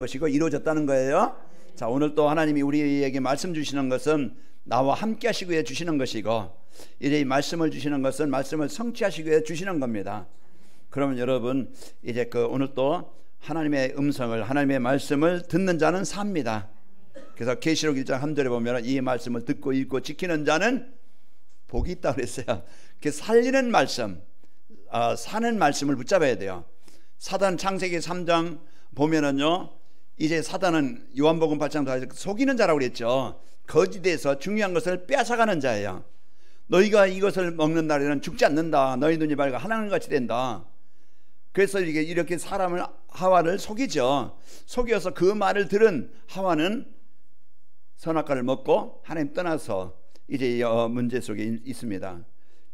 것이고 이루어졌다는 거예요. 자, 오늘 또 하나님이 우리에게 말씀 주시는 것은 나와 함께 하시기 위해 주시는 것이고, 이제 이 말씀을 주시는 것은 말씀을 성취하시기 위해 주시는 겁니다. 그러면 여러분, 이제 오늘 또 하나님의 음성을, 하나님의 말씀을 듣는 자는 삽니다. 그래서 계시록 1장 3절에 보면 이 말씀을 듣고 읽고 지키는 자는 복이 있다고 그랬어요. 그 살리는 말씀, 사는 말씀을 붙잡아야 돼요. 사단 창세기 3장 보면은요, 이제 사단은 요한복음 8장 속이는 자라고 그랬죠. 거짓에서 중요한 것을 빼앗아가는 자예요. 너희가 이것을 먹는 날에는 죽지 않는다. 너희 눈이 밝아 하나님같이 된다. 그래서 이렇게 사람을, 하와를 속이죠. 속여서 그 말을 들은 하와는 선악과를 먹고 하나님 떠나서 이제 문제 속에 있습니다.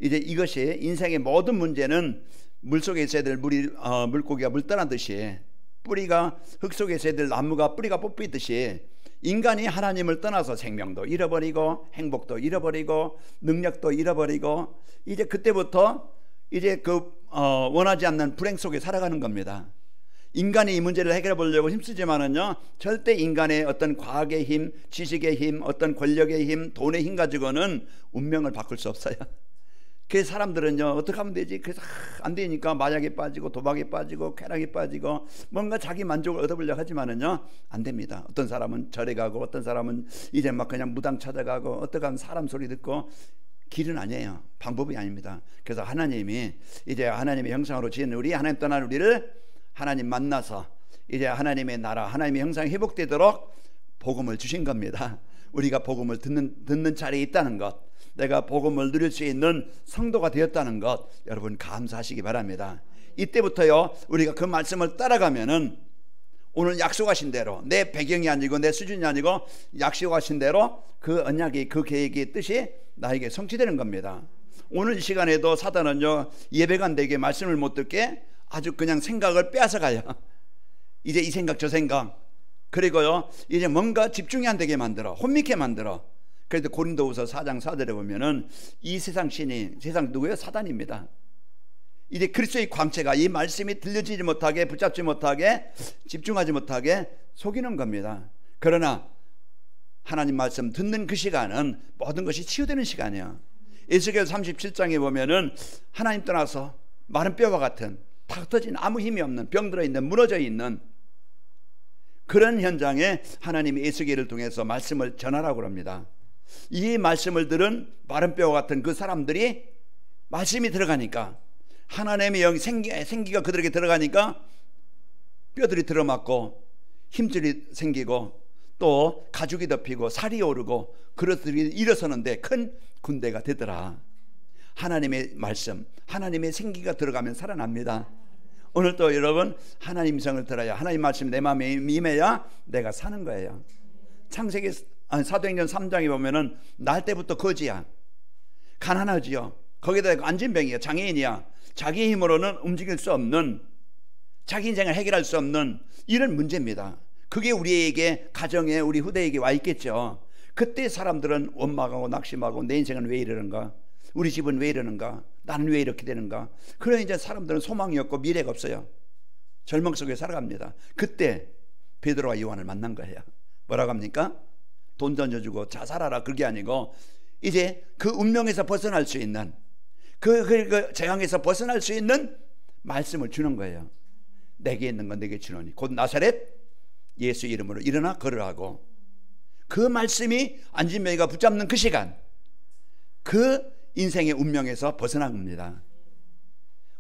이제 이것이 인생의 모든 문제는 물속에 있어야 될 물고기가 물 떠나듯이, 뿌리가 흙 속에 있어야 될 나무가 뿌리가 뽑히듯이, 인간이 하나님을 떠나서 생명도 잃어버리고 행복도 잃어버리고 능력도 잃어버리고, 이제 그때부터 이제 원하지 않는 불행 속에 살아가는 겁니다. 인간이 이 문제를 해결해 보려고 힘쓰지만은요, 절대 인간의 어떤 과학의 힘, 지식의 힘, 어떤 권력의 힘, 돈의 힘 가지고는 운명을 바꿀 수 없어요. 그래서 사람들은요, 어떻게 하면 되지? 그래서 안 되니까 마약에 빠지고 도박에 빠지고 쾌락에 빠지고 뭔가 자기 만족을 얻어보려고 하지만은요, 안 됩니다. 어떤 사람은 절에 가고, 어떤 사람은 이제 막 그냥 무당 찾아가고, 어떤 사람은 사람 소리 듣고. 길은 아니에요. 방법이 아닙니다. 그래서 하나님이 이제 하나님의 형상으로 지은 우리, 하나님 떠난 우리를 하나님 만나서 이제 하나님의 나라, 하나님의 형상이 회복되도록 복음을 주신 겁니다. 우리가 복음을 듣는 자리에 있다는 것, 내가 복음을 누릴 수 있는 성도가 되었다는 것, 여러분 감사하시기 바랍니다. 이때부터요, 우리가 그 말씀을 따라가면은 오늘 약속하신 대로, 내 배경이 아니고 내 수준이 아니고 약속하신 대로 그 언약이, 그 계획의 뜻이 나에게 성취되는 겁니다. 오늘 이 시간에도 사단은요, 예배가 안 되게, 말씀을 못 듣게 아주 그냥 생각을 빼앗아 가요. 이제 이 생각 저 생각, 그리고요 이제 뭔가 집중이 안 되게 만들어, 혼미케 만들어. 그래도 고린도후서 4장 4절에 보면은 이 세상 신이, 세상 누구예요? 사단입니다. 이제 그리스도의 광채가 이 말씀이 들려지지 못하게, 붙잡지 못하게, 집중하지 못하게 속이는 겁니다. 그러나 하나님 말씀 듣는 그 시간은 모든 것이 치유되는 시간이에요. 에스겔 37장에 보면은 하나님 떠나서 마른 뼈와 같은, 다 흩어진, 아무 힘이 없는, 병들어 있는, 무너져 있는 그런 현장에 하나님이 에스겔을 통해서 말씀을 전하라고 합니다. 이 말씀을 들은 마른 뼈와 같은 그 사람들이 말씀이 들어가니까, 하나님의 영, 생기가 그들에게 들어가니까 뼈들이 들어맞고 힘줄이 생기고 또 가죽이 덮이고 살이 오르고 그것들이 일어서는데 큰 군대가 되더라. 하나님의 말씀, 하나님의 생기가 들어가면 살아납니다. 오늘 또 여러분, 하나님 성을 들어야, 하나님 말씀 내 마음에 임해야 내가 사는 거예요. 창세기 사도행전 3장에 보면은 날 때부터 거지야, 가난하지요. 거기다 안진병이야, 장애인이야. 자기 힘으로는 움직일 수 없는, 자기 인생을 해결할 수 없는 이런 문제입니다. 그게 우리에게, 가정에, 우리 후대에게 와 있겠죠. 그때 사람들은 원망하고 낙심하고, 내 인생은 왜 이러는가, 우리 집은 왜 이러는가, 나는 왜 이렇게 되는가. 그러니 이제 사람들은 소망이 없고 미래가 없어요. 절망 속에 살아갑니다. 그때 베드로와 요한을 만난 거예요. 뭐라고 합니까? 돈 던져주고 자살하라, 그게 아니고 이제 그 운명에서 벗어날 수 있는, 그 재앙에서 벗어날 수 있는 말씀을 주는 거예요. 내게 있는 건 내게 주노니 곧 나사렛 예수 이름으로 일어나 걸으라고. 그 말씀이 안진뱅이가 붙잡는 그 시간, 그 인생의 운명에서 벗어난 겁니다.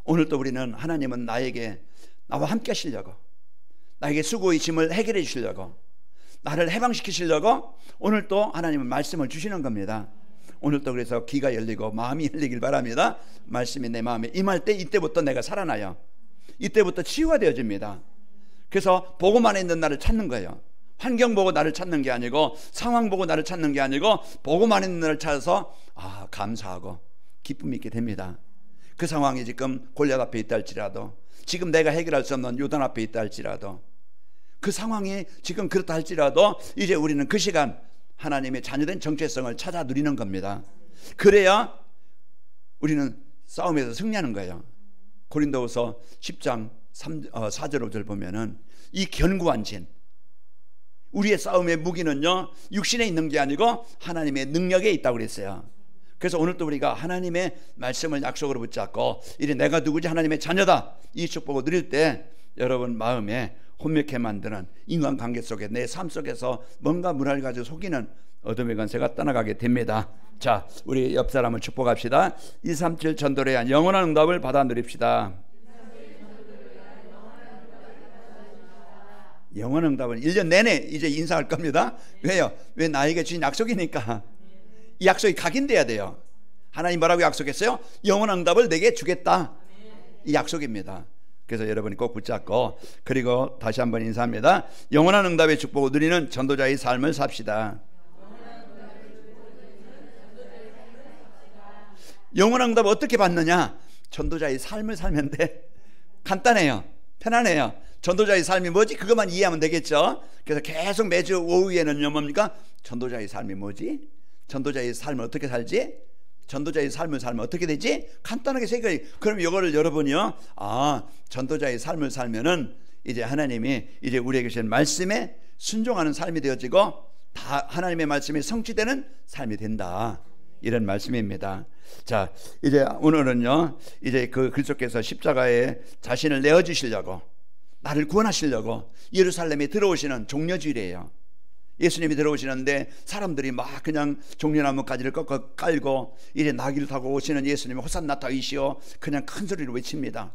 오늘 또 우리는, 하나님은 나와 함께 하시려고, 나에게 수고의 짐을 해결해 주시려고, 나를 해방시키시려고 오늘 또 하나님은 말씀을 주시는 겁니다. 오늘 또 그래서 귀가 열리고 마음이 열리길 바랍니다. 말씀이 내 마음에 임할 때, 이때부터 내가 살아나요. 이때부터 치유가 되어집니다. 그래서 복음 안에 있는 나를 찾는 거예요. 환경 보고 나를 찾는 게 아니고, 상황 보고 나를 찾는 게 아니고, 복음 안에 있는 나를 찾아서 감사하고 기쁨이 있게 됩니다. 그 상황이 지금 골리앗 앞에 있다 할지라도, 지금 내가 해결할 수 없는 요단 앞에 있다 할지라도, 그 상황이 지금 그렇다 할지라도, 이제 우리는 그 시간 하나님의 자녀된 정체성을 찾아 누리는 겁니다. 그래야 우리는 싸움에서 승리하는 거예요. 고린도후서 10장 4절 5절 보면은 이 견고한 진, 우리의 싸움의 무기는요 육신에 있는 게 아니고 하나님의 능력에 있다고 그랬어요. 그래서 오늘도 우리가 하나님의 말씀을 약속으로 붙잡고 이제 내가 누구지 하나님의 자녀다 이 축복을 누릴 때 여러분 마음에 혼미케 만드는 인간관계 속에 내 삶 속에서 뭔가 문화를 가지고 속이는 어둠의 권세가 떠나가게 됩니다. 자, 우리 옆 사람을 축복합시다. 237 전도를 위한 영원한 응답을 받아 누립시다. 영원한 응답은 1년 내내 이제 인사할 겁니다. 왜요? 왜 나에게 주신 약속이니까. 이 약속이 각인돼야 돼요. 하나님 뭐라고 약속했어요? 영원한 응답을 내게 주겠다. 이 약속입니다. 그래서 여러분이 꼭 붙잡고 그리고 다시 한번 인사합니다. 영원한 응답의 축복을 누리는 전도자의 삶을 삽시다. 영원한 응답을 어떻게 받느냐? 전도자의 삶을 살면 돼. 간단해요. 편안해요. 전도자의 삶이 뭐지? 그것만 이해하면 되겠죠. 그래서 계속 매주 오후에는요 뭡니까? 전도자의 삶이 뭐지? 전도자의 삶을 어떻게 살지? 전도자의 삶을 살면 어떻게 되지? 간단하게 생각해. 그럼 이거를 여러분이요, 전도자의 삶을 살면은 이제 하나님이 이제 우리에게 주신 말씀에 순종하는 삶이 되어지고 다 하나님의 말씀이 성취되는 삶이 된다. 이런 말씀입니다. 자, 이제 오늘은요, 이제 그 그리스도께서 십자가에 자신을 내어 주시려고, 나를 구원하시려고 예루살렘에 들어오시는 종려주일이에요. 예수님이 들어오시는데 사람들이 막 그냥 종려나무 가지를 꺾어 깔고 이제 나귀를 타고 오시는 예수님이 호산나 다윗이요 그냥 큰 소리로 외칩니다.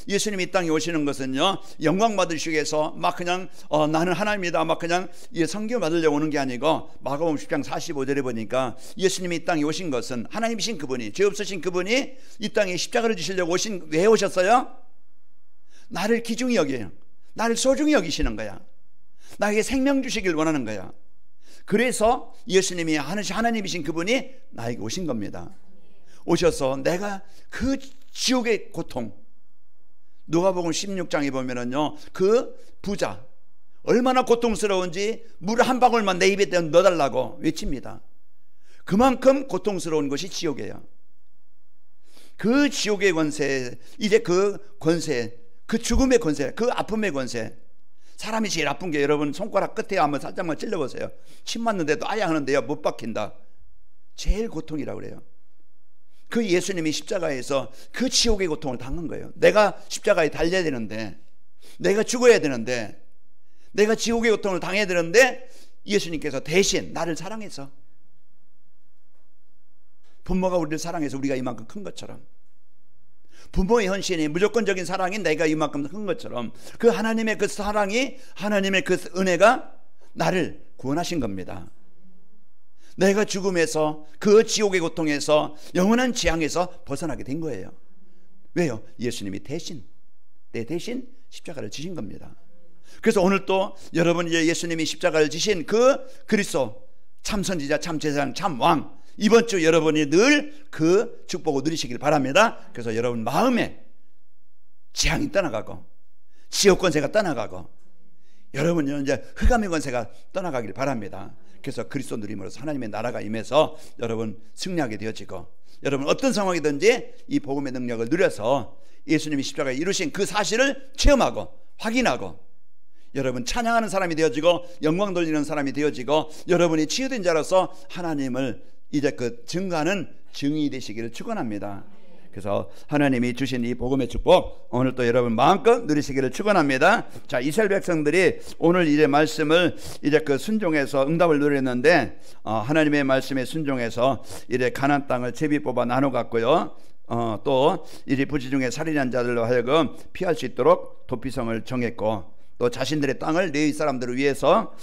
예수님이 이 땅에 오시는 것은요 영광 받으시기 위해서 막 그냥 나는 하나님이다 막 그냥 성경 받으려고 오는 게 아니고 마가복음 10장 45절에 보니까 예수님이 이 땅에 오신 것은 하나님이신 그분이, 죄 없으신 그분이 이 땅에 십자가를 지시려고 왜 오셨어요? 나를 귀중히 여겨요. 나를 소중히 여기시는 거야. 나에게 생명 주시길 원하는 거야. 그래서 예수님이 하나님이신 그분이 나에게 오신 겁니다. 오셔서 내가 그 지옥의 고통, 누가복음 16장에 보면은요 그 부자 얼마나 고통스러운지 물 한 방울만 내 입에 넣어달라고 외칩니다. 그만큼 고통스러운 것이 지옥이에요. 그 지옥의 권세, 이제 그 권세, 그 죽음의 권세, 그 아픔의 권세. 사람이 제일 아픈 게 여러분 손가락 끝에 한번 살짝만 찔러보세요. 침 맞는데도 아야 하는데요 못 박힌다. 제일 고통이라고 그래요. 그 예수님이 십자가에서 그 지옥의 고통을 당한 거예요. 내가 십자가에 달려야 되는데, 내가 죽어야 되는데, 내가 지옥의 고통을 당해야 되는데 예수님께서 대신 나를 사랑해서, 부모가 우리를 사랑해서 우리가 이만큼 큰 것처럼, 부모의 헌신이 무조건적인 사랑이 내가 이만큼 큰 것처럼 그 하나님의 그 사랑이, 하나님의 그 은혜가 나를 구원하신 겁니다. 내가 죽음에서, 그 지옥의 고통에서, 영원한 재앙에서 벗어나게 된 거예요. 왜요? 예수님이 대신, 내 대신 십자가를 지신 겁니다. 그래서 오늘 또 여러분 이제 예수님이 십자가를 지신 그 그리스도 참 선지자, 참 제사장, 참 왕, 이번 주 여러분이 늘 그 축복을 누리시길 바랍니다. 그래서 여러분 마음에 재앙이 떠나가고 지옥 권세가 떠나가고 여러분은 이제 흑암의 권세가 떠나가길 바랍니다. 그래서 그리스도 누림으로써 하나님의 나라가 임해서 여러분 승리하게 되어지고, 여러분 어떤 상황이든지 이 복음의 능력을 누려서 예수님이 십자가에 이루신 그 사실을 체험하고 확인하고 여러분 찬양하는 사람이 되어지고 영광 돌리는 사람이 되어지고 여러분이 치유된 자로서 하나님을 이제 그 증거하는 증인이 되시기를 축원합니다. 그래서 하나님이 주신 이 복음의 축복 오늘 또 여러분 마음껏 누리시기를 축원합니다. 자, 이스라엘 백성들이 오늘 이제 말씀을 이제 그 순종해서 응답을 누렸는데 하나님의 말씀에 순종해서 이제 가나안 땅을 제비 뽑아 나눠 갔고요. 또 이제 부지 중에 살인한 자들로 하여금 피할 수 있도록 도피성을 정했고, 또 자신들의 땅을 레위 사람들을 위해서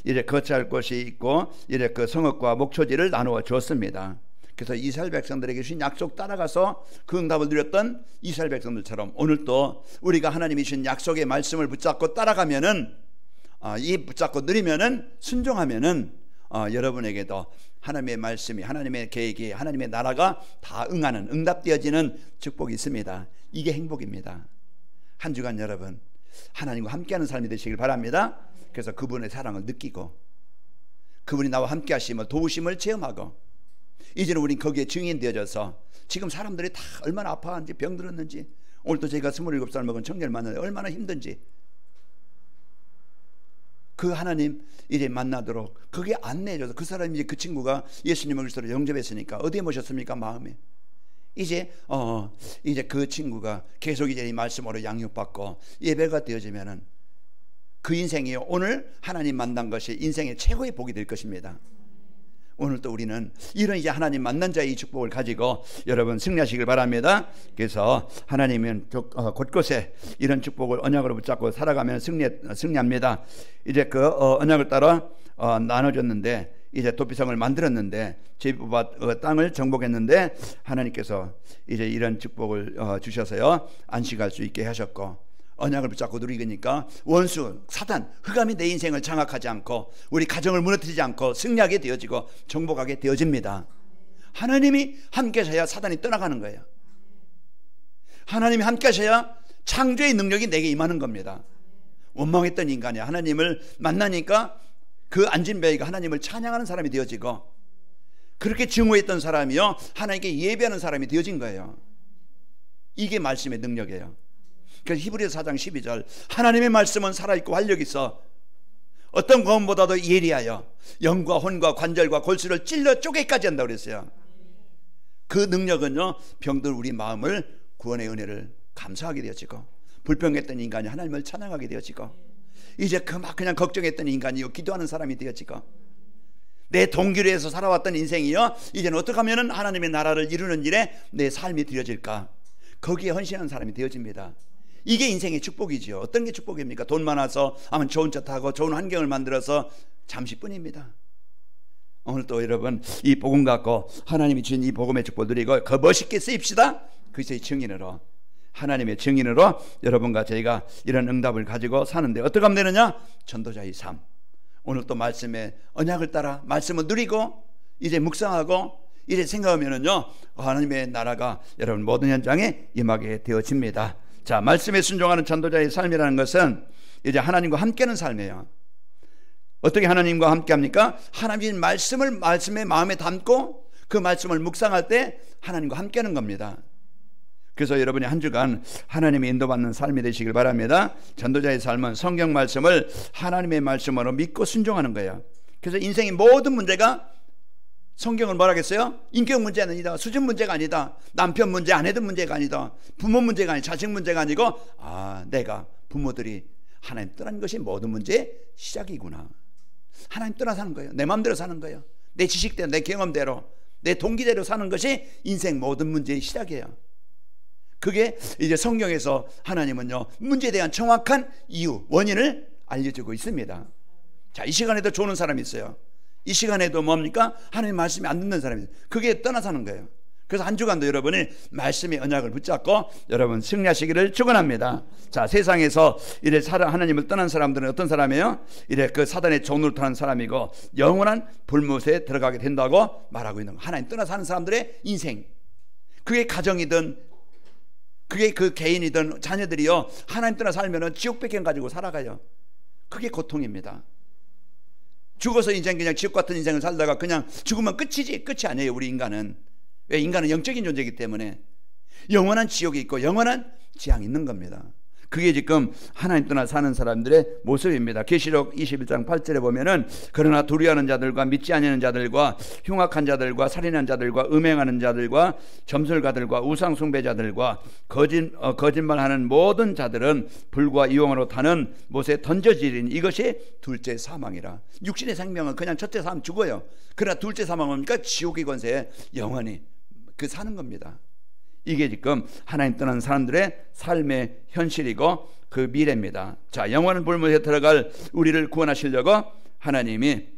이제 거처할 곳이 있고 이제 그 성읍과 목초지를 나누어 주었습니다. 그래서 이스라엘 백성들에게 주신 약속 따라가서 그 응답을 누렸던 이스라엘 백성들처럼 오늘 또 우리가 하나님이 주신 약속의 말씀을 붙잡고 따라가면은 이 붙잡고 누리면은 순종하면은 여러분에게도 하나님의 말씀이, 하나님의 계획이, 하나님의 나라가 다 응하는, 응답되어지는 축복이 있습니다. 이게 행복입니다. 한 주간 여러분 하나님과 함께하는 삶이 되시길 바랍니다. 그래서 그분의 사랑을 느끼고 그분이 나와 함께 하심을, 도우심을 체험하고 이제는 우린 거기에 증인 되어져서 지금 사람들이 다 얼마나 아파하는지, 병들었는지, 오늘 또 제가 27살 먹은 청년을 만나는데 얼마나 힘든지 그 하나님 이제 만나도록 그게 안내해줘서 그 사람이 이제 그 친구가 예수님을 그리스도로 영접했으니까 어디에 모셨습니까? 마음에. 이제 그 친구가 계속 이제 이 말씀으로 양육받고 예배가 되어지면은 그 인생이 오늘 하나님 만난 것이 인생의 최고의 복이 될 것입니다. 오늘 또 우리는 이런 이제 하나님 만난 자의 이 축복을 가지고 여러분 승리하시길 바랍니다. 그래서 하나님은 곳곳에 이런 축복을 언약으로 붙잡고 살아가면 승리합니다. 이제 그 언약을 따라 나눠줬는데 이제 도피성을 만들었는데 제비뽑아 땅을 정복했는데 하나님께서 이제 이런 축복을 주셔서요 안식할 수 있게 하셨고 언약을 붙잡고 누리니까 원수 사단 흑암이 내 인생을 장악하지 않고 우리 가정을 무너뜨리지 않고 승리하게 되어지고 정복하게 되어집니다. 하나님이 함께 하셔야 사단이 떠나가는 거예요. 하나님이 함께 하셔야 창조의 능력이 내게 임하는 겁니다. 원망했던 인간이 하나님을 만나니까 그 안진뱅이가 하나님을 찬양하는 사람이 되어지고 그렇게 증오했던 사람이요 하나님께 예배하는 사람이 되어진 거예요. 이게 말씀의 능력이에요. 그래서 히브리서 4장 12절 하나님의 말씀은 살아있고 활력이 있어 어떤 검보다도 예리하여 영과 혼과 관절과 골수를 찔러 쪼개까지 한다고 그랬어요. 그 능력은요 병들 우리 마음을 구원의 은혜를 감사하게 되어지고 불평했던 인간이 하나님을 찬양하게 되어지고 이제 그냥 걱정했던 인간이 기도하는 사람이 되어지고 내 동기로 해서 살아왔던 인생이요 이제는 어떻게 하면 하나님의 나라를 이루는 일에 내 삶이 드려질까 거기에 헌신하는 사람이 되어집니다. 이게 인생의 축복이죠. 어떤 게 축복입니까? 돈 많아서 아마 좋은 차 타고 좋은 환경을 만들어서 잠시뿐입니다. 오늘 또 여러분 이 복음 갖고 하나님이 주신 이 복음의 축복을 누리고 그 멋있게 쓰입시다. 그리스도의 증인으로 하나님의 증인으로 여러분과 저희가 이런 응답을 가지고 사는데 어떻게 하면 되느냐? 전도자의 삶. 오늘 또 말씀의 언약을 따라 말씀을 누리고 이제 묵상하고 이제 생각하면은요 하나님의 나라가 여러분 모든 현장에 임하게 되어집니다. 자, 말씀에 순종하는 전도자의 삶이라는 것은 이제 하나님과 함께하는 삶이에요. 어떻게 하나님과 함께합니까? 하나님의 말씀을 말씀의 마음에 담고 그 말씀을 묵상할 때 하나님과 함께하는 겁니다. 그래서 여러분이 한 주간 하나님의 인도받는 삶이 되시길 바랍니다. 전도자의 삶은 성경 말씀을 하나님의 말씀으로 믿고 순종하는 거예요. 그래서 인생의 모든 문제가 성경을 뭐라겠어요? 인격 문제는 아니다. 수준 문제가 아니다. 남편 문제, 아내들 문제가 아니다. 부모 문제가 아니다. 자식 문제가 아니고 내가 부모들이 하나님 떠난 것이 모든 문제의 시작이구나. 하나님 떠나 사는 거예요. 내 마음대로 사는 거예요. 내 지식대로, 내 경험대로, 내 동기대로 사는 것이 인생 모든 문제의 시작이에요. 그게 이제 성경에서 하나님은요 문제에 대한 정확한 이유, 원인을 알려주고 있습니다. 자, 이 시간에도 좋은 사람이 있어요. 이 시간에도 뭡니까? 하나님 말씀이 안 듣는 사람이 있어요. 그게 떠나 사는 거예요. 그래서 한 주간도 여러분이 말씀의 언약을 붙잡고 여러분 승리하시기를 축원합니다. 자, 세상에서 이래 하나님을 떠난 사람들은 어떤 사람이에요? 이래 그 사단의 종으로 타는 사람이고 영원한 불못에 들어가게 된다고 말하고 있는 거. 하나님 떠나 사는 사람들의 인생, 그게 가정이든 그게 그 개인이든 자녀들이요 하나님 떠나 살면은 지옥 배경 가지고 살아가요. 그게 고통입니다. 죽어서 인생 그냥 지옥 같은 인생을 살다가 그냥 죽으면 끝이지. 끝이 아니에요. 우리 인간은. 왜? 인간은 영적인 존재이기 때문에 영원한 지옥이 있고 영원한 지향이 있는 겁니다. 그게 지금 하나님 떠나 사는 사람들의 모습입니다. 계시록 21장 8절에 보면은 그러나 두려워하는 자들과 믿지 아니하는 자들과 흉악한 자들과 살인한 자들과 음행하는 자들과 점술가들과 우상 숭배자들과 거짓말하는 모든 자들은 불과 이용으로 타는 못에 던져지리니 이것이 둘째 사망이라. 육신의 생명은 그냥 첫째 사망 죽어요. 그러나 둘째 사망은 뭡니까? 지옥의 권세에 영원히 그 사는 겁니다. 이게 지금 하나님 떠난 사람들의 삶의 현실이고 그 미래입니다. 자, 영원한 불못에 들어갈 우리를 구원하시려고 하나님이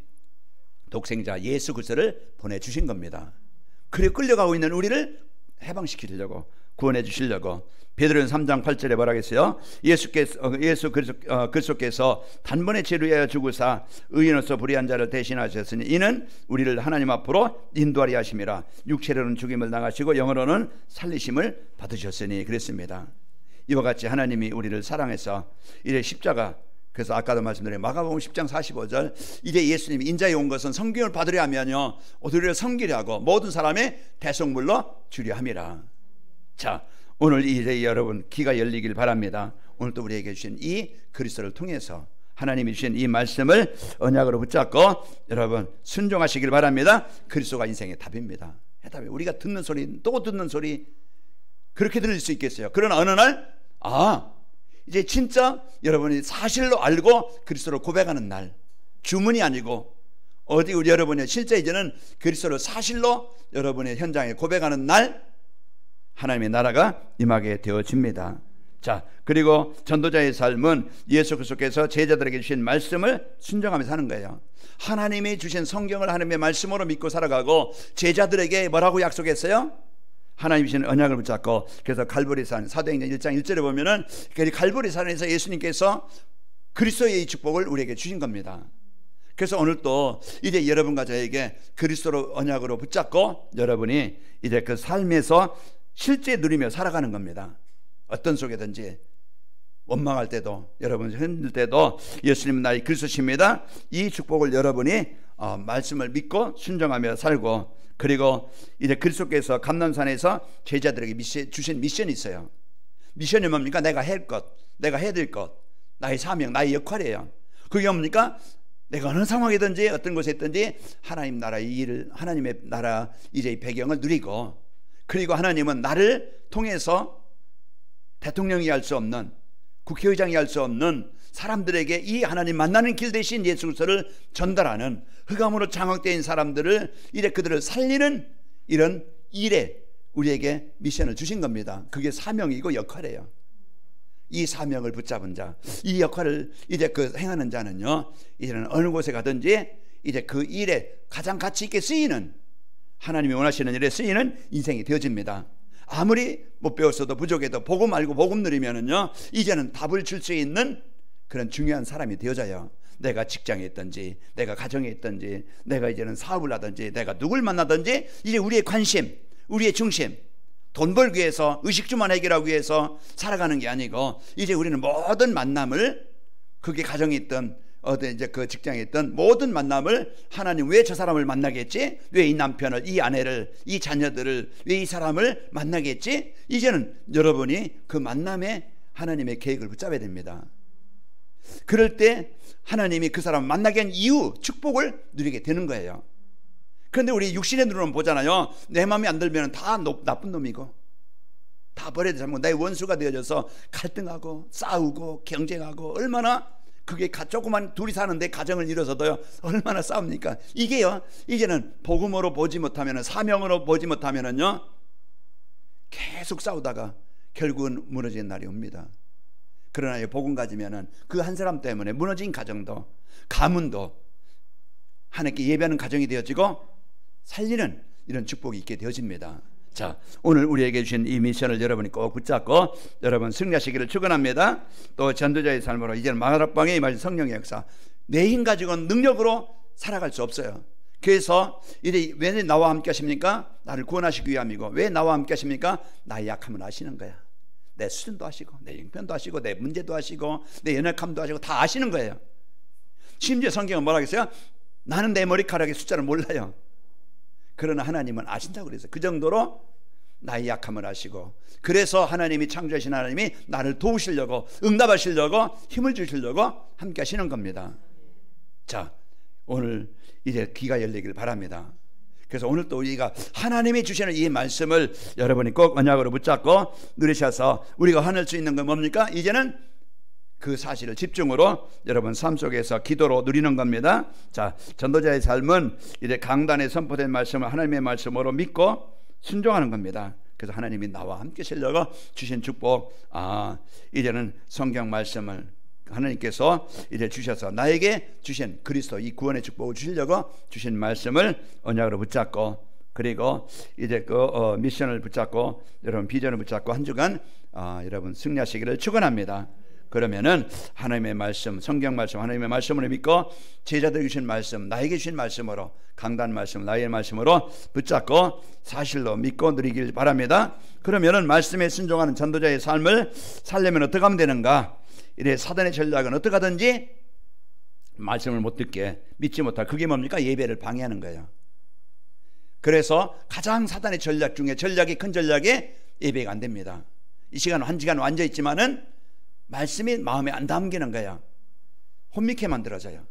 독생자 예수 그리스도를 보내주신 겁니다. 그래 끌려가고 있는 우리를 해방시키려고 구원해 주시려고. 베드로는 3장 8절에 뭐라 했어요? 예수 그리스도께서 단번에 죄를 죽으사 의인으로서 불의한 자를 대신하셨으니 이는 우리를 하나님 앞으로 인도하리 하심이라. 육체로는 죽임을 당하시고 영으로는 살리심을 받으셨으니 그랬습니다. 이와 같이 하나님이 우리를 사랑해서 이제 십자가, 그래서 아까도 말씀드린 마가복음 10장 45절 이제 예수님이 인자에 온 것은 성경을 받으려 하면요 우리를 섬기려고 모든 사람의 대속물로 주려 함이라. 자, 오늘 이제 여러분 귀가 열리길 바랍니다. 오늘 또 우리에게 주신 이 그리스도를 통해서 하나님이 주신 이 말씀을 언약으로 붙잡고 여러분 순종하시길 바랍니다. 그리스도가 인생의 답입니다. 해답이 우리가 듣는 소리 또 듣는 소리 그렇게 들릴 수 있겠어요. 그러나 어느 날 이제 진짜 여러분이 사실로 알고 그리스도를 고백하는 날, 주문이 아니고 어디 우리 여러분이 실제 이제는 그리스도를 사실로 여러분의 현장에 고백하는 날 하나님의 나라가 임하게 되어집니다. 자, 그리고 전도자의 삶은 예수 그리스도께서 제자들에게 주신 말씀을 순종하며 사는 거예요. 하나님이 주신 성경을 하나님의 말씀으로 믿고 살아가고 제자들에게 뭐라고 약속했어요? 하나님이 주신 언약을 붙잡고, 그래서 갈보리산 사도행전 1장 1절에 보면은 갈보리산에서 예수님께서 그리스도의 이 축복을 우리에게 주신 겁니다. 그래서 오늘 또 이제 여러분과 저에게 그리스도로 언약으로 붙잡고 여러분이 이제 그 삶에서 실제 누리며 살아가는 겁니다. 어떤 속에든지 원망할 때도 여러분 힘들 때도 예수님은 나의 그리스도십니다. 이 축복을 여러분이 말씀을 믿고 순종하며 살고, 그리고 이제 그리스도께서 감람산에서 제자들에게 주신 미션이 있어요. 미션이 뭡니까? 내가 할 것, 내가 해야 될 것, 나의 사명, 나의 역할이에요. 그게 뭡니까? 내가 어느 상황이든지 어떤 곳에 있든지 하나님 나라의 일을, 하나님의 나라 이제 이 배경을 누리고, 그리고 하나님은 나를 통해서 대통령이 할 수 없는, 국회의장이 할 수 없는 사람들에게 이 하나님 만나는 길 대신 예수 그리스도를 전달하는, 흑암으로 장악되어 있는 사람들을 이제 그들을 살리는 이런 일에 우리에게 미션을 주신 겁니다. 그게 사명이고 역할이에요. 이 사명을 붙잡은 자, 이 역할을 이제 그 행하는 자는요, 이제는 어느 곳에 가든지 이제 그 일에 가장 가치 있게 쓰이는, 하나님이 원하시는 일에 쓰이는 인생이 되어집니다. 아무리 못 배웠어도 부족해도 복음 알고 복음 누리면은요, 이제는 답을 줄 수 있는 그런 중요한 사람이 되어져요. 내가 직장에 있든지, 내가 가정에 있든지, 내가 이제는 사업을 하든지, 내가 누굴 만나든지, 이제 우리의 관심, 우리의 중심, 돈 벌기 위해서, 의식주만 해결하기 위해서 살아가는 게 아니고, 이제 우리는 모든 만남을, 그게 가정에 있든 어디 이제 그 직장에 있든 모든 만남을 하나님 왜 저 사람을 만나겠지? 왜 이 남편을, 이 아내를, 이 자녀들을, 왜 이 사람을 만나겠지? 이제는 여러분이 그 만남에 하나님의 계획을 붙잡아야 됩니다. 그럴 때 하나님이 그 사람을 만나게 한 이유, 축복을 누리게 되는 거예요. 그런데 우리 육신의 눈으로는 보잖아요. 내 마음에 안 들면 다 나쁜 놈이고, 다 버려야 되고, 나의 원수가 되어져서 갈등하고 싸우고 경쟁하고, 얼마나 그게 조그만 둘이 사는데 가정을 이뤄서도요 얼마나 싸웁니까? 이게요, 이제는 복음으로 보지 못하면, 사명으로 보지 못하면은요 계속 싸우다가 결국은 무너지는 날이 옵니다. 그러나 복음 가지면은 그 한 사람 때문에 무너진 가정도, 가문도 하나님께 예배하는 가정이 되어지고 살리는 이런 축복이 있게 되어집니다. 자, 오늘 우리에게 주신 이 미션을 여러분이 꼭 붙잡고 여러분 승리하시기를 축원합니다. 또 전도자의 삶으로 이제는 마가다락방에 임하신 성령의 역사, 내 힘 가지고는 능력으로 살아갈 수 없어요. 그래서 이제 왜 나와 함께 하십니까? 나를 구원하시기 위함이고, 왜 나와 함께 하십니까? 나의 약함을 아시는 거야. 내 수준도 아시고, 내 형편도 아시고, 내 문제도 아시고, 내 연약함도 아시고, 다 아시는 거예요. 심지어 성경은 뭐라 그랬어요? 나는 내 머리카락의 숫자를 몰라요. 그러나 하나님은 아신다고 그랬어요. 그 정도로 나의 약함을 아시고, 그래서 하나님이, 창조하신 하나님이 나를 도우시려고, 응답하시려고, 힘을 주시려고 함께 하시는 겁니다. 자, 오늘 이제 귀가 열리길 바랍니다. 그래서 오늘 또 우리가 하나님이 주시는 이 말씀을 여러분이 꼭 언약으로 붙잡고 누리셔서 우리가 하늘 수 있는 건 뭡니까? 이제는 그 사실을 집중으로 여러분 삶 속에서 기도로 누리는 겁니다. 자, 전도자의 삶은 이제 강단에 선포된 말씀을 하나님의 말씀으로 믿고 순종하는 겁니다. 그래서 하나님이 나와 함께 하시려고 주신 축복, 이제는 성경 말씀을 하나님께서 이제 주셔서 나에게 주신 그리스도 이 구원의 축복을 주시려고 주신 말씀을 언약으로 붙잡고, 그리고 이제 그 미션을 붙잡고 여러분 비전을 붙잡고 한 주간 여러분 승리하시기를 축원합니다. 그러면은 하나님의 말씀, 성경 말씀, 하나님의 말씀을 믿고 제자들에게 주신 말씀, 나에게 주신 말씀으로, 강단 말씀, 나의 말씀으로 붙잡고 사실로 믿고 누리길 바랍니다. 그러면은 말씀에 순종하는 전도자의 삶을 살려면 어떻게 하면 되는가? 이래 사단의 전략은 어떻게 하든지 말씀을 못 듣게, 믿지 못할, 그게 뭡니까? 예배를 방해하는 거예요. 그래서 가장 사단의 전략 중에 큰 전략이 예배가 안 됩니다. 이 시간 한 시간 앉아 있지만은 말씀이 마음에 안 담기는 거야. 혼미케 만들어져요.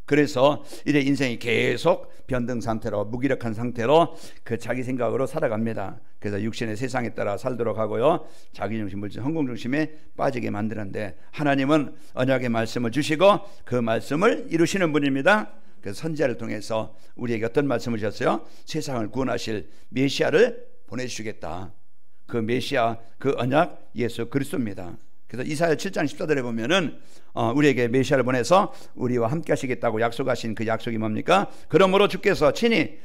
그래서 이제 인생이 계속 변동 상태로, 무기력한 상태로 그 자기 생각으로 살아갑니다. 그래서 육신의 세상에 따라 살도록 하고요, 자기 중심, 물질, 성공 중심에 빠지게 만드는데, 하나님은 언약의 말씀을 주시고 그 말씀을 이루시는 분입니다. 그래서 선지자를 통해서 우리에게 어떤 말씀을 주셨어요? 세상을 구원하실 메시아를 보내주시겠다. 그 메시아, 그 언약 예수 그리스도입니다. 그래서 이사야 7장 14절에 보면은 우리에게 메시아를 보내서 우리와 함께 하시겠다고 약속하신 그 약속이 뭡니까? 그러므로 주께서 친히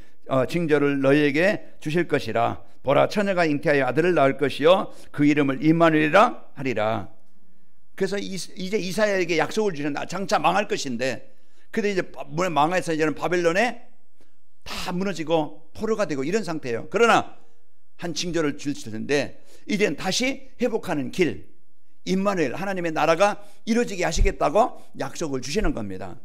징조를 너희에게 주실 것이라. 보라, 처녀가 잉태하여 아들을 낳을 것이요 그 이름을 임마누엘이라 하리라. 그래서 이제 이사야에게 약속을 주셨는데, 장차 망할 것인데, 근데 이제 망해서 이제는 바벨론에 다 무너지고 포로가 되고 이런 상태예요. 그러나 한 징조를 주실 텐데, 이제는 다시 회복하는 길, 임마누엘, 하나님의 나라가 이루어지게 하시겠다고 약속을 주시는 겁니다.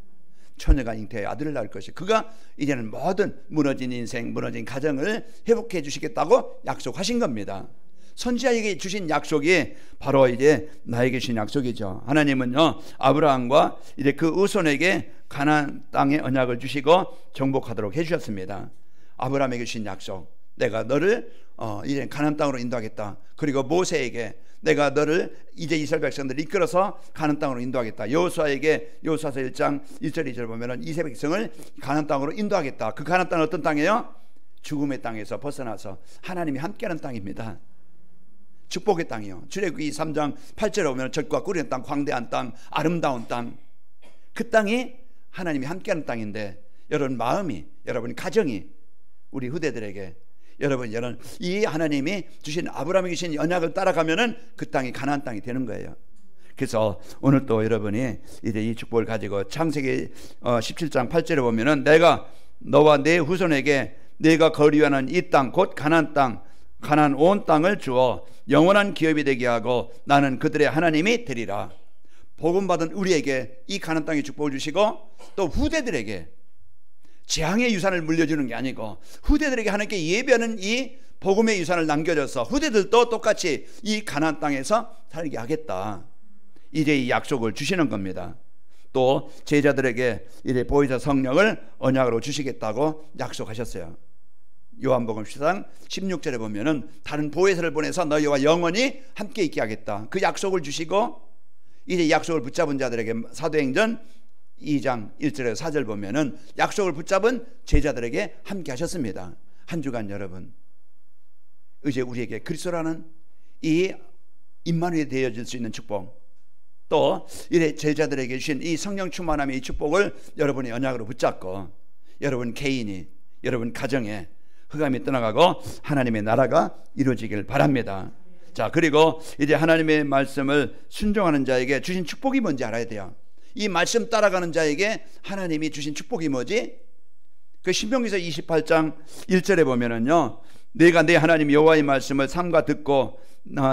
처녀가 잉태하여 아들을 낳을 것이, 그가 이제는 모든 무너진 인생, 무너진 가정을 회복해 주시겠다고 약속하신 겁니다. 선지자에게 주신 약속이 바로 이제 나에게 주신 약속이죠. 하나님은요, 아브라함과 이제 그 후손에게 가나안 땅의 언약을 주시고 정복하도록 해주셨습니다. 아브라함에게 주신 약속, 내가 너를 이제 가나안 땅으로 인도하겠다. 그리고 모세에게 내가 너를 이제 이스라엘 백성들을 이끌어서 가나안 땅으로 인도하겠다. 여호수아에게 여호수아서 1장 1절 2절 보면은 이스라엘 백성을 가나안 땅으로 인도하겠다. 그 가나안 땅은 어떤 땅이에요? 죽음의 땅에서 벗어나서 하나님이 함께하는 땅입니다. 축복의 땅이요. 출애굽기 3장 8절에 보면 젖과 꿀의 땅, 광대한 땅, 아름다운 땅, 그 땅이 하나님이 함께하는 땅인데, 여러분 마음이, 여러분 가정이, 우리 후대들에게 여러분 이 하나님이 주신 아브라함에게 주신 언약을 따라가면은 그 땅이 가나안 땅이 되는 거예요. 그래서 오늘 또 여러분이 이제 이 축복을 가지고 창세기 17장 8절에 보면은 내가 너와 내 후손에게 내가 거류하는 이 땅 곧 가나안 땅, 가나안 온 땅을 주어 영원한 기업이 되게 하고 나는 그들의 하나님이 되리라. 복음 받은 우리에게 이 가나안 땅의 축복을 주시고, 또 후대들에게 재앙의 유산을 물려주는 게 아니고 후대들에게 하나님께 예배하는 이 복음의 유산을 남겨줘서 후대들도 똑같이 이 가나안 땅에서 살게 하겠다. 이제 이 약속을 주시는 겁니다. 또 제자들에게 이제 보혜사 성령을 언약으로 주시겠다고 약속하셨어요. 요한복음 10장 16절에 보면은 다른 보혜사를 보내서 너희와 영원히 함께 있게 하겠다. 그 약속을 주시고, 이제 약속을 붙잡은 자들에게 사도행전 2장 1절에서 4절 보면은 약속을 붙잡은 제자들에게 함께 하셨습니다. 한 주간 여러분, 이제 우리에게 그리스도라는 이 임마누엘이 되어질 수 있는 축복, 또 이래 제자들에게 주신 이 성령 충만함의 이 축복을 여러분의 언약으로 붙잡고 여러분 개인이, 여러분 가정에 흑암이 떠나가고 하나님의 나라가 이루어지길 바랍니다. 자, 그리고 이제 하나님의 말씀을 순종하는 자에게 주신 축복이 뭔지 알아야 돼요. 이 말씀 따라가는 자에게 하나님이 주신 축복이 뭐지? 그 신명기서 28장 1절에 보면은요, 내가 내 하나님 여호와의 말씀을 삼가 듣고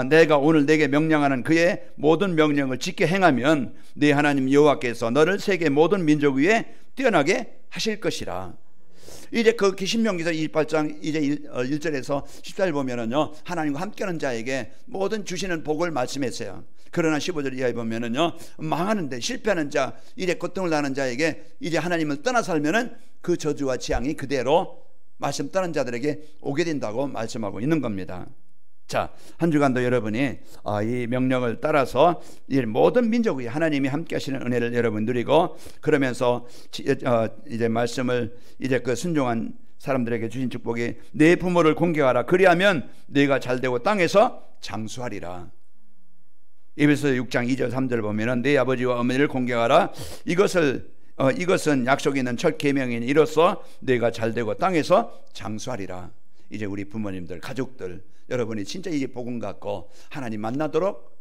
내가 오늘 내게 명령하는 그의 모든 명령을 지켜 행하면 내 하나님 여호와께서 너를 세계 모든 민족 위에 뛰어나게 하실 것이라. 이제 그 신명기서 28장 이제 1절에서 14절 보면은요, 하나님과 함께하는 자에게 모든 주시는 복을 말씀했어요. 그러나 15절 이하에 보면은요, 망하는데 실패하는 자, 이제 고통을 당하는 자에게 이제 하나님을 떠나 살면은 그 저주와 재앙이 그대로 말씀 떠난 자들에게 오게 된다고 말씀하고 있는 겁니다. 자, 한 주간도 여러분이 이 명령을 따라서 모든 민족 위에 하나님이 함께 하시는 은혜를 여러분 누리고, 그러면서 이제 말씀을 이제 그 순종한 사람들에게 주신 축복이 내 부모를 공경하라. 그리하면 네가 잘되고 땅에서 장수하리라. 에베소서 6장 2절 3절 보면은 내 아버지와 어머니를 공경하라. 이것은 약속이 있는 첫 계명이니 이로써 네가 잘되고 땅에서 장수하리라. 이제 우리 부모님들, 가족들, 여러분이 진짜 이제 복음 갖고 하나님 만나도록,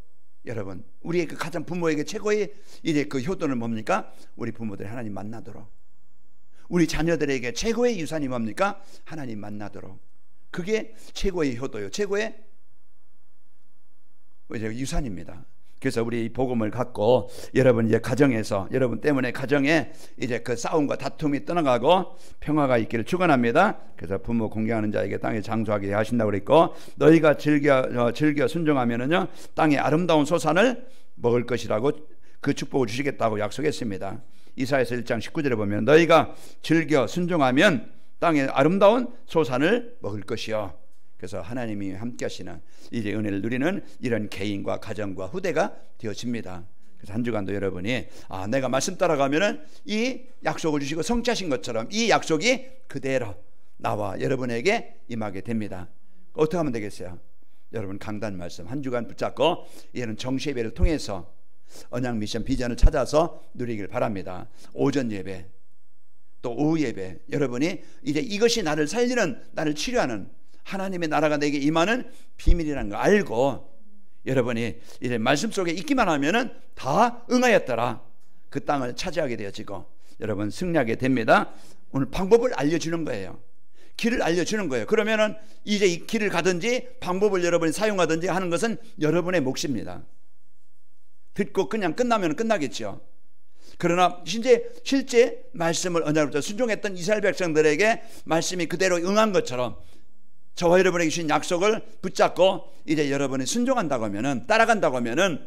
여러분 우리의 그 가장 부모에게 최고의 이제 그 효도는 뭡니까? 우리 부모들이 하나님 만나도록, 우리 자녀들에게 최고의 유산이 뭡니까? 하나님 만나도록. 그게 최고의 효도요, 최고의 유산입니다. 그래서 우리 이 복음을 갖고 여러분 이제 가정에서, 여러분 때문에 가정에 이제 그 싸움과 다툼이 떠나가고 평화가 있기를 축원합니다. 그래서 부모 공경하는 자에게 땅에 장수하게 하신다고 그랬고, 너희가 즐겨 순종하면은요 땅의 아름다운 소산을 먹을 것이라고 그 축복을 주시겠다고 약속했습니다. 이사야서 1장 19절에 보면 너희가 즐겨 순종하면 땅의 아름다운 소산을 먹을 것이요. 그래서 하나님이 함께 하시는 이제 은혜를 누리는 이런 개인과 가정과 후대가 되어집니다. 그래서 한 주간도 여러분이 내가 말씀 따라가면은 이 약속을 주시고 성취하신 것처럼 이 약속이 그대로 나와 여러분에게 임하게 됩니다. 어떻게 하면 되겠어요? 여러분 강단 말씀 한 주간 붙잡고 이제는 정시예배를 통해서 언약 미션 비전을 찾아서 누리길 바랍니다. 오전 예배 또 오후 예배, 여러분이 이제 이것이 나를 살리는, 나를 치료하는 하나님의 나라가 내게 임하는 비밀이라는 거 알고 여러분이 이제 말씀 속에 있기만 하면은 다 응하였더라. 그 땅을 차지하게 되어지고 여러분 승리하게 됩니다. 오늘 방법을 알려주는 거예요. 길을 알려주는 거예요. 그러면은 이제 이 길을 가든지 방법을 여러분이 사용하든지 하는 것은 여러분의 몫입니다. 듣고 그냥 끝나면 끝나겠죠. 그러나 실제 말씀을 언약으로 순종했던 이스라엘 백성들에게 말씀이 그대로 응한 것처럼 저와 여러분에게 주신 약속을 붙잡고 이제 여러분이 순종한다고 하면은, 따라간다고 하면은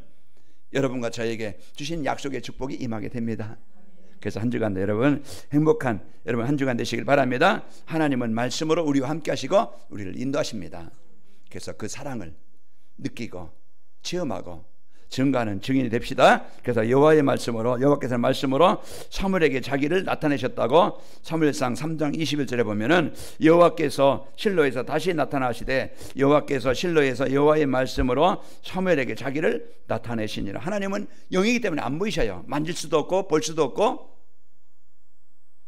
여러분과 저에게 주신 약속의 축복이 임하게 됩니다. 그래서 한 주간도 여러분 행복한 여러분 한 주간 되시길 바랍니다. 하나님은 말씀으로 우리와 함께 하시고 우리를 인도하십니다. 그래서 그 사랑을 느끼고 체험하고 증거하는 증인이 됩시다. 그래서 여호와의 말씀으로, 여호와께서 말씀으로 사무엘에게 자기를 나타내셨다고 사무엘상 3장 21절에 보면은 여호와께서 실로에서 다시 나타나시되 여호와께서 실로에서 여호와의 말씀으로 사무엘에게 자기를 나타내시니라. 하나님은 영이기 때문에 안 보이셔요. 만질 수도 없고 볼 수도 없고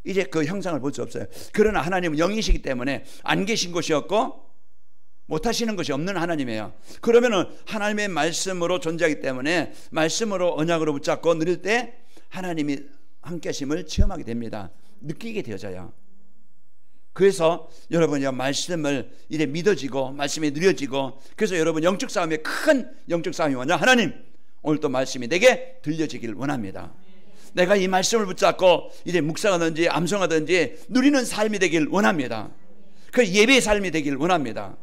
이제 그 형상을 볼 수 없어요. 그러나 하나님은 영이시기 때문에 안 계신 곳이 없고 못하시는 것이 없는 하나님이에요. 그러면은 하나님의 말씀으로 존재하기 때문에 말씀으로 언약으로 붙잡고 누릴 때 하나님이 함께 하심을 체험하게 됩니다. 느끼게 되어져요. 그래서 여러분이 말씀을 이제 믿어지고 말씀이 누려지고 그래서 여러분 영적 싸움에 큰 영적 싸움이 뭐냐? 하나님 오늘 또 말씀이 내게 들려지길 원합니다. 내가 이 말씀을 붙잡고 이제 묵상하든지 암송하든지 누리는 삶이 되길 원합니다. 그 예배의 삶이 되길 원합니다.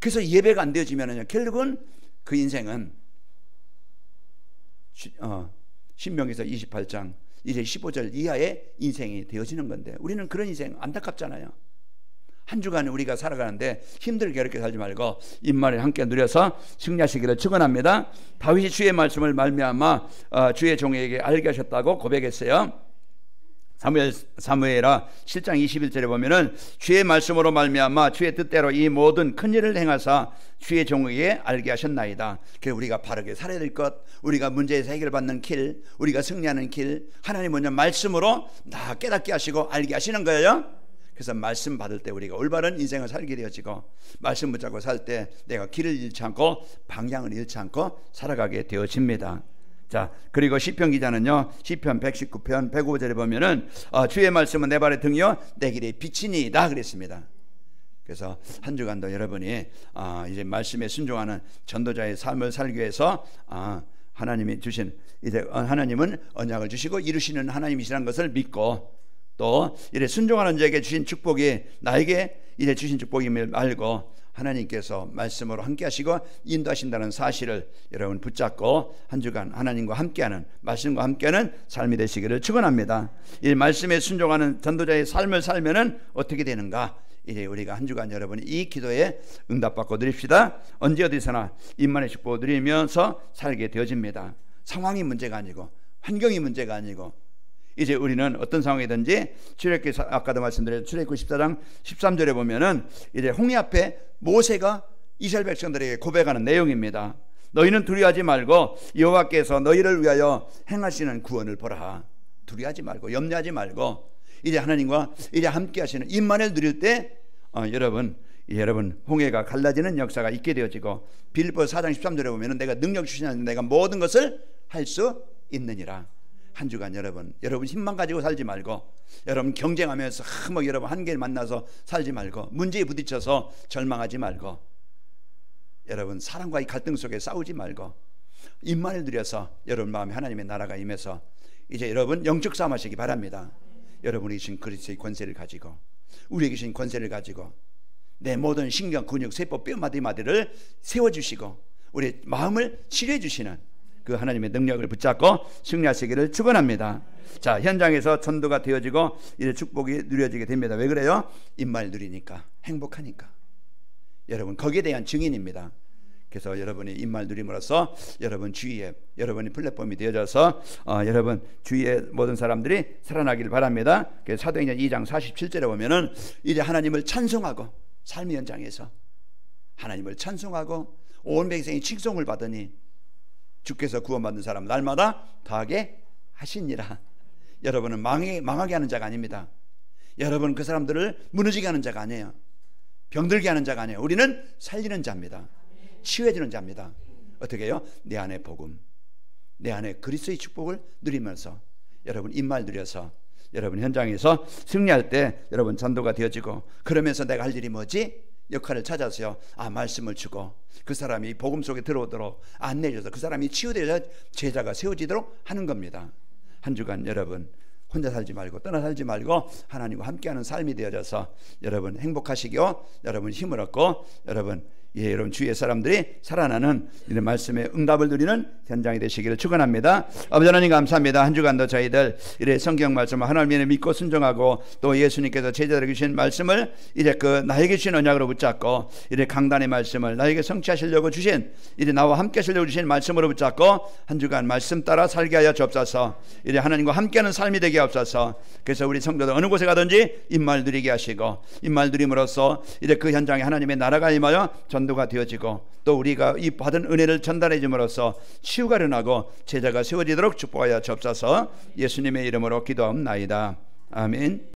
그래서 예배가 안 되어지면요 결국은 그 인생은 신명기서 28장 이제 15절 이하의 인생이 되어지는 건데 우리는 그런 인생 안타깝잖아요. 한 주간 우리가 살아가는데 힘들게 그렇게 살지 말고 임마를 함께 누려서 승리하시기를 축원합니다. 다윗이 주의 말씀을 말미암아 주의 종에게 알게 하셨다고 고백했어요. 사무엘하 7장 21절에 보면은 주의 말씀으로 말미암아 주의 뜻대로 이 모든 큰 일을 행하사 주의 종에게 알게 하셨나이다. 그래서 우리가 바르게 살아야 될 것, 우리가 문제에서 해결받는 길, 우리가 승리하는 길, 하나님 먼저 말씀으로 다 깨닫게 하시고 알게 하시는 거예요. 그래서 말씀 받을 때 우리가 올바른 인생을 살게 되어지고 말씀 붙잡고 살 때 내가 길을 잃지 않고 방향을 잃지 않고 살아가게 되어집니다. 자, 그리고 시편 기자는요 시편 119편 105절에 보면은 주의 말씀은 내 발의 등이요 내 길의 빛이니이다 그랬습니다. 그래서 한 주간도 여러분이 이제 말씀에 순종하는 전도자의 삶을 살기 위해서 하나님이 주신 이제 하나님은 언약을 주시고 이루시는 하나님이시라는 것을 믿고 또 이래 순종하는 자에게 주신 축복이 나에게 이제 주신 축복임을 알고 하나님께서 말씀으로 함께 하시고 인도하신다는 사실을 여러분 붙잡고 한 주간 하나님과 함께하는 말씀과 함께하는 삶이 되시기를 축원합니다. 이 말씀에 순종하는 전도자의 삶을 살면은 어떻게 되는가? 이제 우리가 한 주간 여러분이 이 기도에 응답받고 누립시다. 언제 어디서나 임만의 축복을 누리면서 살게 되어집니다. 상황이 문제가 아니고 환경이 문제가 아니고 이제 우리는 어떤 상황이든지 출애굽기 아까도 말씀드린 출애굽기 14장 13절에 보면은 이제 홍해 앞에 모세가 이스라엘 백성들에게 고백하는 내용입니다. 너희는 두려워하지 말고 여호와께서 너희를 위하여 행하시는 구원을 보라. 두려워하지 말고 염려하지 말고 이제 하나님과 이제 함께 하시는 임만을 누릴 때 여러분 홍해가 갈라지는 역사가 있게 되어지고 빌립보서 4장 13절에 보면은 내가 능력 주시는 내가 모든 것을 할 수 있느니라. 한 주간 여러분 힘만 가지고 살지 말고 여러분 경쟁하면서 여러분 한계를 만나서 살지 말고 문제에 부딪혀서 절망하지 말고 여러분 사랑과의 갈등 속에 싸우지 말고 임만을 들여서 여러분 마음에 하나님의 나라가 임해서 이제 여러분 영적 싸움 하시기 바랍니다. 여러분이 주신 그리스도의 권세를 가지고 우리에게 주신 권세를 가지고 내 모든 신경 근육 세포 뼈 마디마디를 세워주시고 우리 마음을 치료해 주시는 그 하나님의 능력을 붙잡고 승리하시기를 축원합니다. 자, 현장에서 전도가 되어지고 이제 축복이 누려지게 됩니다. 왜 그래요? 입말 누리니까, 행복하니까. 여러분 거기에 대한 증인입니다. 그래서 여러분이 입말 누림으로써 여러분 주위에 여러분이 플랫폼이 되어져서 여러분 주위의 모든 사람들이 살아나기를 바랍니다. 그래서 사도행전 2장 47절에 보면은 이제 하나님을 찬송하고 삶의 현장에서 하나님을 찬송하고 온 백성이 칭송을 받으니 주께서 구원받는 사람 날마다 더하게 하시니라. 여러분은 망하게 하는 자가 아닙니다. 여러분 그 사람들을 무너지게 하는 자가 아니에요. 병들게 하는 자가 아니에요. 우리는 살리는 자입니다. 치유해주는 자입니다. 어떻게 해요? 내 안에 복음, 내 안에 그리스도의 축복을 누리면서 여러분 입말 누려서 여러분 현장에서 승리할 때 여러분 전도가 되어지고, 그러면서 내가 할 일이 뭐지? 역할을 찾아서요. 말씀을 주고 그 사람이 복음 속에 들어오도록 안내해줘서 그 사람이 치유되어서 제자가 세워지도록 하는 겁니다. 한 주간 여러분 혼자 살지 말고 떠나 살지 말고 하나님과 함께하는 삶이 되어져서 여러분 행복하시고 여러분 힘을 얻고 여러분 여러분 주위의 사람들이 살아나는 이런 말씀의 응답을 누리는 현장이 되시기를 축원합니다. 아버지 하나님 감사합니다. 한 주간도 저희들 이래 성경 말씀을 하나님을 믿고 순종하고 또 예수님께서 제자들에게 주신 말씀을 이제 그 나에게 주신 언약으로 붙잡고 이래 강단의 말씀을 나에게 성취하시려고 주신 이제 나와 함께 하시려고 주신 말씀으로 붙잡고 한 주간 말씀 따라 살게 하여 주옵소서. 이제 하나님과 함께하는 삶이 되게 하옵소서. 그래서 우리 성도들 어느 곳에 가든지 입말 누리게 하시고 입말 누림으로써 이제 그 현장에 하나님의 나라가 임하여 전도가 되어지고 또 우리가 이 받은 은혜를 전달해 줌으로써 치유가 일어나고 제자가 세워지도록 축복하여 주옵소서. 예수님의 이름으로 기도하옵나이다. 아멘.